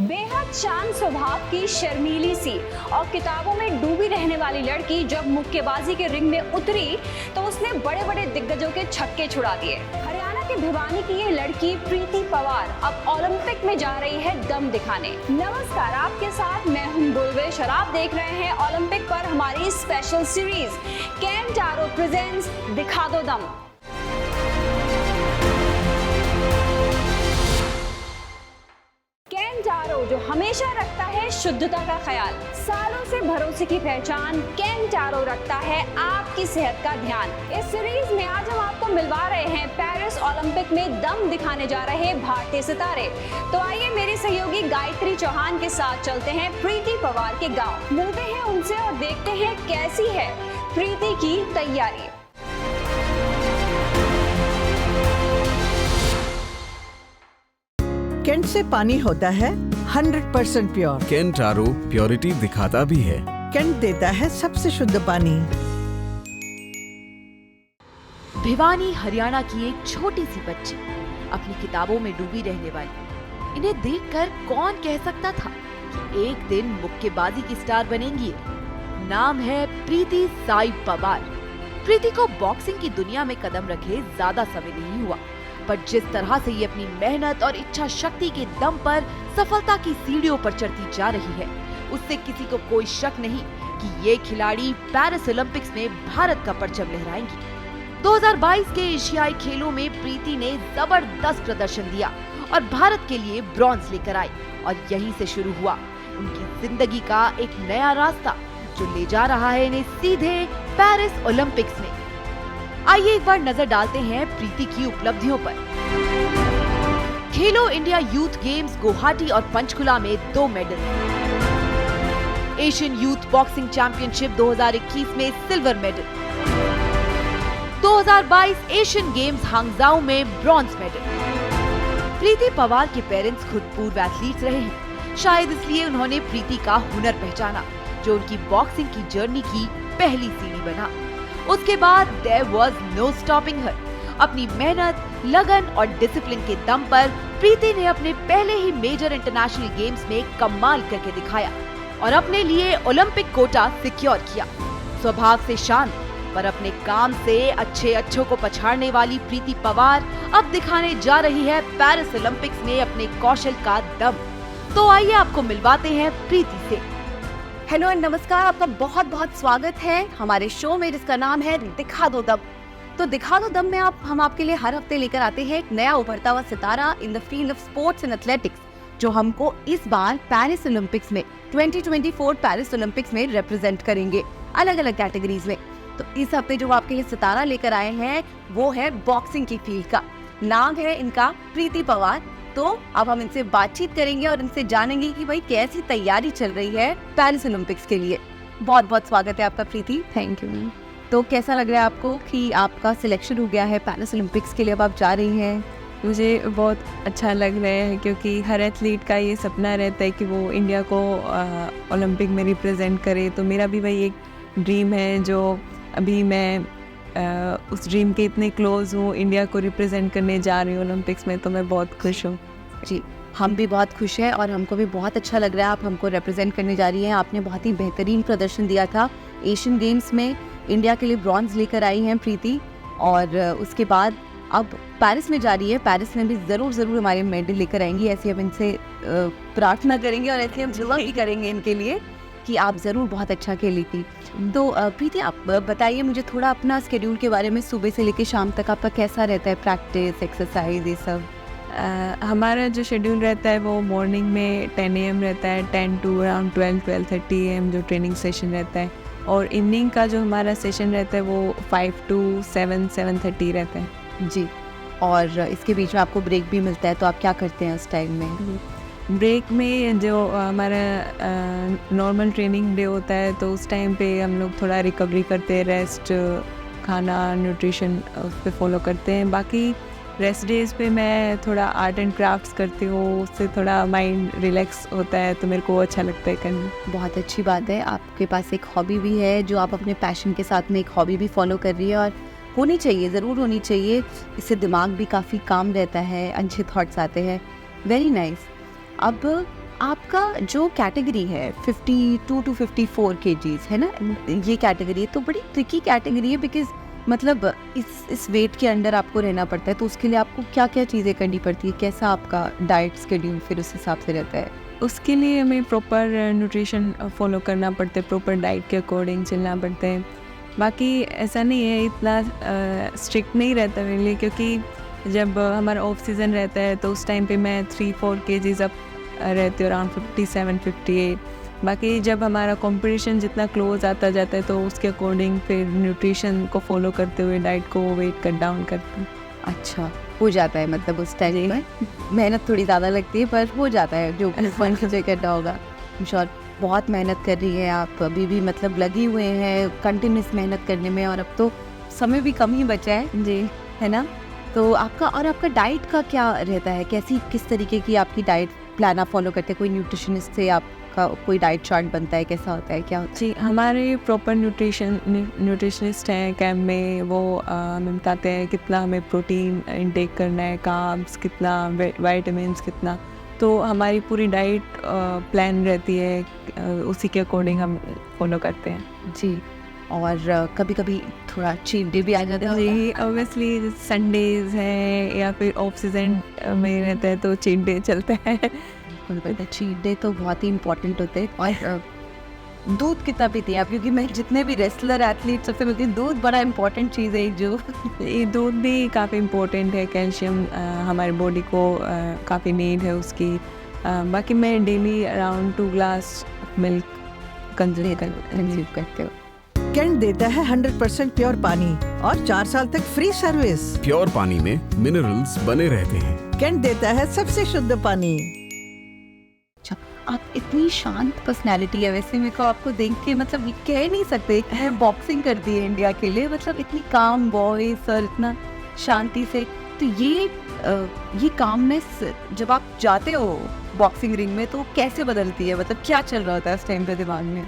बेहद शांत स्वभाव की शर्मीली सी और किताबों में डूबी रहने वाली लड़की जब मुक्केबाजी के रिंग में उतरी तो उसने बड़े बड़े दिग्गजों के छक्के छुड़ा दिए। हरियाणा के भिवानी की ये लड़की प्रीति पवार अब ओलंपिक में जा रही है दम दिखाने। नमस्कार, आपके साथ मैं हूं बुलवेश और आप देख रहे हैं ओलंपिक पर हमारी स्पेशल सीरीज केन टारो प्रेजेंट्स दिखा दो दम। केन टारो जो हमेशा रखता है शुद्धता का ख्याल, सालों से भरोसे की पहचान, केन टारो रखता है आपकी सेहत का ध्यान। इस सीरीज में आज हम आपको मिलवा रहे हैं पेरिस ओलंपिक में दम दिखाने जा रहे भारतीय सितारे। तो आइए मेरी सहयोगी गायत्री चौहान के साथ चलते हैं प्रीति पवार के गांव, मिलते हैं उनसे और देखते हैं कैसी है प्रीति की तैयारी। केन से पानी होता है 100% प्योर। केन टारो प्योरिटी दिखाता भी है। केन देता है सबसे शुद्ध पानी। भिवानी हरियाणा की एक छोटी सी बच्ची, अपनी किताबों में डूबी रहने वाली। इन्हें देखकर कौन कह सकता था कि एक दिन मुक्केबाजी की स्टार बनेंगी। नाम है प्रीति साई पवार। प्रीति को बॉक्सिंग की दुनिया में कदम रखे ज्यादा समय नहीं हुआ, पर जिस तरह से ये अपनी मेहनत और इच्छा शक्ति के दम पर सफलता की सीढ़ियों पर चढ़ती जा रही है, उससे किसी को कोई शक नहीं कि ये खिलाड़ी पेरिस ओलंपिक्स में भारत का परचम लहराएंगी। 2022 के एशियाई खेलों में प्रीति ने जबरदस्त प्रदर्शन दिया और भारत के लिए ब्रॉन्ज लेकर आई और यहीं से शुरू हुआ उनकी जिंदगी का एक नया रास्ता जो ले जा रहा है इन्हें सीधे पेरिस ओलंपिक्स में। आइए एक बार नजर डालते हैं प्रीति की उपलब्धियों पर। खेलो इंडिया यूथ गेम्स गुवाहाटी और पंचकुला में 2 medal. Asian youth boxing championship 2021 में सिल्वर मेडल। 2022 एशियन गेम्स हांगजाओ में ब्रॉन्ज मेडल। प्रीति पवार के पेरेंट्स खुद पूर्व एथलीट्स रहे हैं, शायद इसलिए उन्होंने प्रीति का हुनर पहचाना जो उनकी बॉक्सिंग की जर्नी की पहली सीढ़ी बना। उसके बाद there was no stopping her। अपनी मेहनत, लगन और डिसिप्लिन के दम पर प्रीति ने अपने पहले ही मेजर इंटरनेशनल गेम्स में कमाल करके दिखाया और अपने लिए ओलंपिक कोटा सिक्योर किया। स्वभाव से शांत पर अपने काम से अच्छों को पछाड़ने वाली प्रीति पवार अब दिखाने जा रही है पेरिस ओलंपिक्स में अपने कौशल का दम। तो आइए आपको मिलवाते हैं प्रीति से। हेलो एंड नमस्कार, आपका बहुत बहुत स्वागत है हमारे शो में जिसका नाम है दिखा दो दम। तो दिखा दो दम में हम आपके लिए हर हफ्ते लेकर आते हैं एक नया उभरता हुआ सितारा in the field of sports and athletics जो हमको इस बार पेरिस ओलंपिक्स में 2024 पेरिस ओलंपिक्स में रिप्रेजेंट करेंगे अलग अलग कैटेगरीज में। तो इस हफ्ते जो आपके लिए सितारा लेकर आए हैं वो है बॉक्सिंग की फील्ड का। नाम है इनका प्रीति पवार। तो अब हम इनसे बातचीत करेंगे और इनसे जानेंगे कि भाई कैसी तैयारी चल रही है पेरिस ओलंपिक्स के लिए। बहुत बहुत स्वागत है आपका प्रीति। Thank you. तो कैसा लग रहा है आपको कि आपका सिलेक्शन हो गया है पेरिस ओलंपिक्स के लिए, अब आप जा रही हैं? मुझे बहुत अच्छा लग रहा है क्योंकि हर एथलीट का ये सपना रहता है कि वो इंडिया को ओलंपिक में रिप्रेजेंट करे। तो मेरा भी वही एक ड्रीम है जो अभी मैं उस ड्रीम के इतने क्लोज हूँ, इंडिया को रिप्रेजेंट करने जा रही हूँ ओलंपिक्स में। तो मैं बहुत खुश हूँ। जी, हम भी बहुत खुश हैं और हमको भी बहुत अच्छा लग रहा है आप हमको रिप्रेजेंट करने जा रही हैं। आपने बहुत ही बेहतरीन प्रदर्शन दिया था एशियन गेम्स में, इंडिया के लिए ब्रॉन्ज लेकर आई हैं प्रीति और उसके बाद अब पेरिस में जा रही है। पेरिस में भी ज़रूर हमारे मेडल लेकर आएंगी, ऐसी हम इनसे प्रार्थना करेंगे और ऐसे हम दुआ भी करेंगे इनके लिए कि आप ज़रूर बहुत अच्छा खेली थी। तो प्रीति आप बताइए मुझे थोड़ा अपना स्केड्यूल के बारे में, सुबह से लेकर शाम तक आपका कैसा रहता है, प्रैक्टिस, एक्सरसाइज, ये सब? हमारा जो शेड्यूल रहता है वो मॉर्निंग में 10 AM रहता है, 10 to around 12-12:30 AM जो ट्रेनिंग सेशन रहता है, और इवनिंग का जो हमारा सेशन रहता है वो 5 to 7-7:30 रहता है। जी, और इसके बीच में आपको ब्रेक भी मिलता है, तो आप क्या करते हैं उस टाइम में? ब्रेक में जो हमारा नॉर्मल ट्रेनिंग डे होता है तो उस टाइम पे हम लोग थोड़ा रिकवरी करते हैं, रेस्ट, खाना, न्यूट्रिशन उस पर फॉलो करते हैं। बाकी रेस्ट डेज पे मैं थोड़ा आर्ट एंड क्राफ्ट्स करती हूँ, उससे थोड़ा माइंड रिलैक्स होता है तो मेरे को अच्छा लगता है करना। बहुत अच्छी बात है, आपके पास एक हॉबी भी है जो आप अपने पैशन के साथ में एक हॉबी भी फॉलो कर रही है और होनी चाहिए, ज़रूर होनी चाहिए। इससे दिमाग भी काफ़ी काम रहता है, अच्छे थॉट्स आते हैं। Very nice. अब आपका जो कैटेगरी है 52 to 54 kgs है ना, ये कैटेगरी तो बड़ी ट्रिकी कैटेगरी है, बिकॉज मतलब इस वेट के अंडर आपको रहना पड़ता है, तो उसके लिए आपको क्या क्या चीज़ें करनी पड़ती है, कैसा आपका डाइट शेड्यूल फिर उस हिसाब से रहता है? उसके लिए हमें प्रॉपर न्यूट्रिशन फॉलो करना पड़ता है, प्रॉपर डाइट के अकॉर्डिंग चलना पड़ता है। बाकी ऐसा नहीं है, इतना स्ट्रिक्ट नहीं रहता मेरे लिए, क्योंकि जब हमारा ऑफ सीज़न रहता है तो उस टाइम पे मैं 3-4 kgs अप रहती हूँ, अराउंड 57-58। बाकी जब हमारा कंपटीशन जितना क्लोज आता जाता है तो उसके अकॉर्डिंग फिर न्यूट्रिशन को फॉलो करते हुए डाइट को वेट कट डाउन करते हैं। अच्छा हो जाता है, मतलब उस टाइम में मेहनत थोड़ी ज़्यादा लगती है पर हो जाता है जो फन से करना होगा। श्योर बहुत मेहनत कर रही है आप, अभी भी मतलब लगी हुए हैं कंटिन्यूस मेहनत करने में, और अब तो समय भी कम ही बचा है जी, है ना। तो आपका डाइट का क्या रहता है, किस तरीके की आपकी डाइट प्लान आप फॉलो करते हैं? कोई न्यूट्रिशनिस्ट से आपका कोई डाइट चार्ट बनता है, कैसा होता है, क्या होता है? जी, हमारे प्रॉपर न्यूट्रिशनिस्ट हैं कैंप में, वो हमें बताते हैं कितना हमें प्रोटीन इंटेक करना है, कार्ब्स कितना, विटामिन्स कितना, तो हमारी पूरी डाइट प्लान रहती है, उसी के अकॉर्डिंग हम फॉलो करते हैं। जी, और कभी कभी थोड़ा चीट डे भी आ जाता है? जी, ऑब्वियसली संडेज हैं या फिर ऑफ सीजन में रहता है तो चीट डे चलता है। बिल्कुल पता है, चीट डे तो बहुत ही इम्पोर्टेंट होते हैं। और दूध कितना पीती हैं आप? क्योंकि मैं जितने भी रेसलर एथलीट सबसे मिलती हूँ, दूध बड़ा इम्पोर्टेंट चीज़ है जो ये दूध भी काफ़ी इम्पोर्टेंट है, कैल्शियम हमारी बॉडी को काफ़ी नीड है उसकी। बाकी मैं daily around 2 glass milk consume करते हो। कैंट देता है 100% प्योर पानी और 4 साल तक फ्री सर्विस। प्योर पानी में मिनरल्स बने रहते हैं। कैंट देता है सबसे शुद्ध पानी। अच्छा, आप इतनी शांत पर्सनैलिटी है, वैसे मेरे को आपको देख के मतलब कह नहीं सकते बॉक्सिंग कर दी है इंडिया के लिए, मतलब इतनी काम वॉइस और इतना शांति से। तो ये कामनेस जब आप जाते हो बॉक्सिंग रिंग में तो कैसे बदलती है, मतलब क्या चल रहा होता है उस टाइम पे दिमाग में?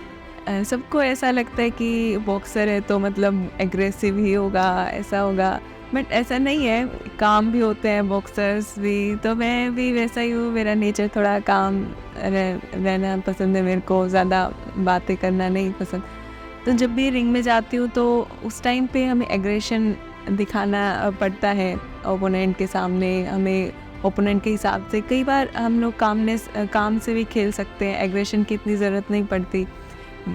सबको ऐसा लगता है कि बॉक्सर है तो मतलब एग्रेसिव ही होगा, ऐसा होगा, बट ऐसा नहीं है, काम भी होते हैं बॉक्सर्स भी, तो मैं भी वैसा ही हूँ। मेरा नेचर थोड़ा काम रहना पसंद है, मेरे को ज़्यादा बातें करना नहीं पसंद। तो जब भी रिंग में जाती हूँ तो उस टाइम पे हमें एग्रेशन दिखाना पड़ता है ओपोनेंट के सामने, हमें ओपोनेंट के हिसाब से। कई बार हम लोग काम से भी खेल सकते हैं, एग्रेशन की इतनी ज़रूरत नहीं पड़ती,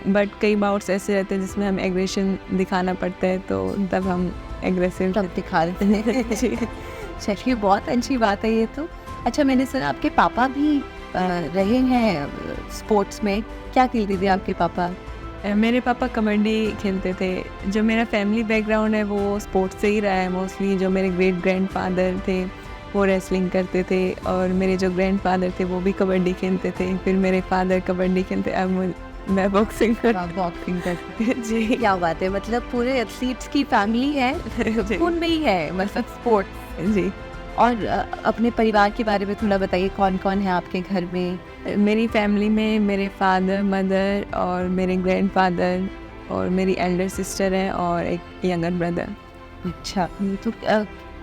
बट कई बाउट्स ऐसे रहते हैं जिसमें हमें एग्रेशन दिखाना पड़ता है, तो तब हम एग्रेसिव तब दिखा देते हैं। चलिए, बहुत अच्छी बात है ये तो। अच्छा, मैंने सुना आपके पापा भी रहे हैं स्पोर्ट्स में, क्या खेलते थे आपके पापा? मेरे पापा कबड्डी खेलते थे। जो मेरा फैमिली बैकग्राउंड है वो स्पोर्ट्स से ही रहा है मोस्टली। जो मेरे ग्रेट ग्रैंडफादर थे वो रेसलिंग करते थे, और मेरे जो ग्रैंडफादर थे वो भी कबड्डी खेलते थे। फिर मेरे फादर कबड्डी खेलते, अब मैं बॉक्सिंग करते जी। क्या बात है, मतलब पूरे एथलीट्स की फैमिली है, खून में ही है मतलब स्पोर्ट्स। जी। और अपने परिवार के बारे में थोड़ा बताइए, कौन कौन है आपके घर में? मेरी फैमिली में मेरे फादर, मदर और मेरे ग्रैंडफादर और मेरी एल्डर सिस्टर है और एक यंगर ब्रदर। अच्छा, तो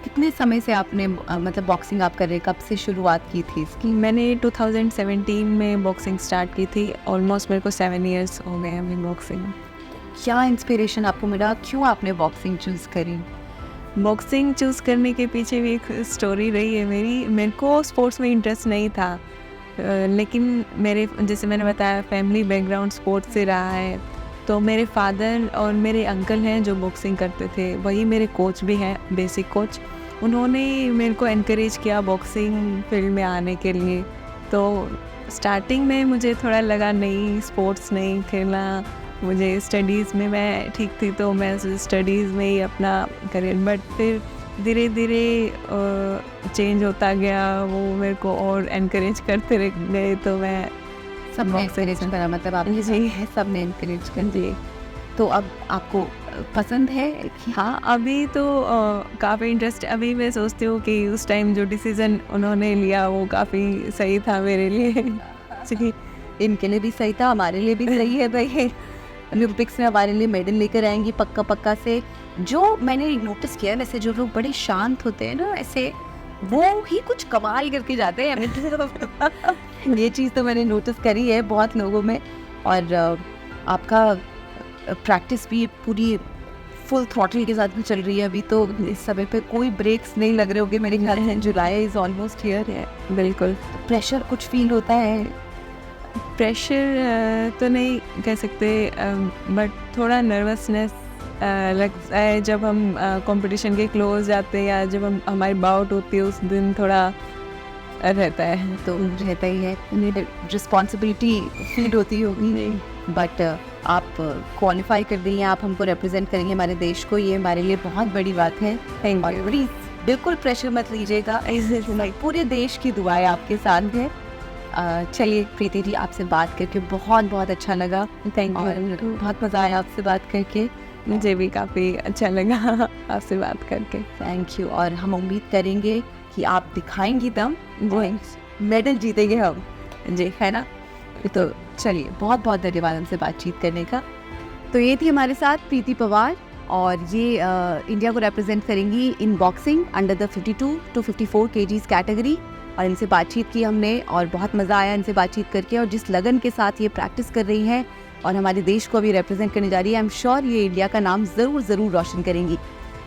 कितने समय से आपने मतलब बॉक्सिंग आप कर रहे हैं, कब से शुरुआत की थी इसकी? मैंने 2017 में बॉक्सिंग स्टार्ट की थी। ऑलमोस्ट मेरे को 7 इयर्स हो गए हैं बॉक्सिंग। क्या इंस्पिरेशन आपको मिला, क्यों आपने बॉक्सिंग चूज़ करी? बॉक्सिंग चूज़ करने के पीछे भी एक स्टोरी रही है मेरी। मेरे को स्पोर्ट्स में इंटरेस्ट नहीं था, लेकिन मेरे, जैसे मैंने बताया, फैमिली बैकग्राउंड स्पोर्ट्स से रहा है। तो मेरे फादर और मेरे अंकल हैं जो बॉक्सिंग करते थे, वही मेरे कोच भी हैं, बेसिक कोच। उन्होंने मेरे को एनकरेज किया बॉक्सिंग फील्ड में आने के लिए। तो स्टार्टिंग में मुझे थोड़ा लगा नहीं, स्पोर्ट्स नहीं खेलना, मुझे स्टडीज़ में मैं ठीक थी तो मैं स्टडीज़ में ही अपना करियर, बट फिर धीरे धीरे चेंज होता गया, वो मेरे को और एनकरेज करते रह गए। तो मैं सबने एनकरेज करा, मतलब आपने जी है सबने एनकरेज कर जी। तो अब आपको पसंद है? हाँ, अभी तो काफ़ी इंटरेस्ट। अभी मैं सोचती हूँ कि उस टाइम जो डिसीज़न उन्होंने लिया वो काफ़ी सही था मेरे लिए। जी, इनके लिए भी सही था, हमारे लिए भी सही है भाई। ओलंपिक्स में हमारे लिए मेडल लेकर आएंगी पक्का से। जो मैंने नोटिस किया है, वैसे जो लोग बड़े शांत होते हैं ना, ऐसे वो ही कुछ कमाल करके जाते हैं। ये चीज़ तो मैंने नोटिस करी है बहुत लोगों में। और आपका प्रैक्टिस भी पूरी फुल थ्रॉटल के साथ में चल रही है अभी, तो इस समय पे कोई ब्रेक्स नहीं लग रहे होंगे मेरे ख्याल से। जुलाई इज़ ऑलमोस्ट हियर है। बिल्कुल। प्रेशर कुछ फील होता है? प्रेशर तो नहीं कह सकते, बट थोड़ा नर्वसनेस लगता है जब हम कंपटीशन के क्लोज जाते हैं या जब हमारी बाउट होती है, उस दिन थोड़ा रहता है। तो रहता ही है, रिस्पॉन्सिबिलिटी फील होती होगी। बट आप क्वालिफाई कर दी हैं, आप हमको रिप्रेजेंट करेंगे हमारे देश को, ये हमारे लिए बहुत बड़ी बात है। Thank you. प्लीज बिल्कुल प्रेशर मत लीजिएगा, पूरे देश की दुआएं आपके साथ है। चलिए प्रीति जी, आपसे बात करके बहुत बहुत अच्छा लगा। थैंक और यू। बहुत मज़ा आया आपसे बात करके। मुझे भी काफ़ी अच्छा लगा आपसे बात करके। Thank you. और हम उम्मीद करेंगे कि आप दिखाएंगी दम, वो मेडल जीतेंगे हम जी, है ना? तो चलिए, बहुत बहुत धन्यवाद हमसे बातचीत करने का। तो ये थी हमारे साथ प्रीति पवार, और ये इंडिया को रिप्रेजेंट करेंगी in boxing under the 52 to 54 kgs category. और इनसे बातचीत की हमने और बहुत मज़ा आया इनसे बातचीत करके। और जिस लगन के साथ ये प्रैक्टिस कर रही हैं और हमारे देश को अभी रिप्रेजेंट करने जा रही है, आई एम श्योर ये इंडिया का नाम ज़रूर रोशन करेंगी।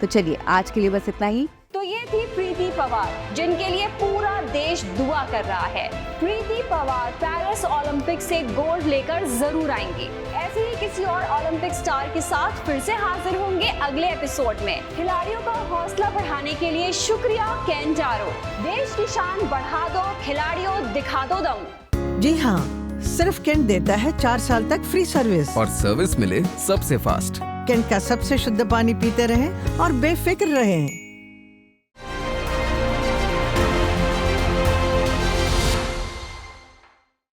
तो चलिए, आज के लिए बस इतना ही। तो ये थी प्रीति पवार, जिनके लिए पूरा देश दुआ कर रहा है। प्रीति पवार पेरिस ओलंपिक से गोल्ड लेकर जरूर आएंगी। ऐसे ही किसी और ओलंपिक स्टार के साथ फिर से हाजिर होंगे अगले एपिसोड में। खिलाड़ियों का हौसला बढ़ाने के लिए शुक्रिया केंजारो। देश की शान बढ़ा दो खिलाड़ियों, दिखा दो दम। जी हाँ, सिर्फ कैंट देता है 4 साल तक फ्री सर्विस। और सर्विस मिले सबसे फास्ट। कैंट का सबसे शुद्ध पानी पीते रहें और बेफिक्र रहें।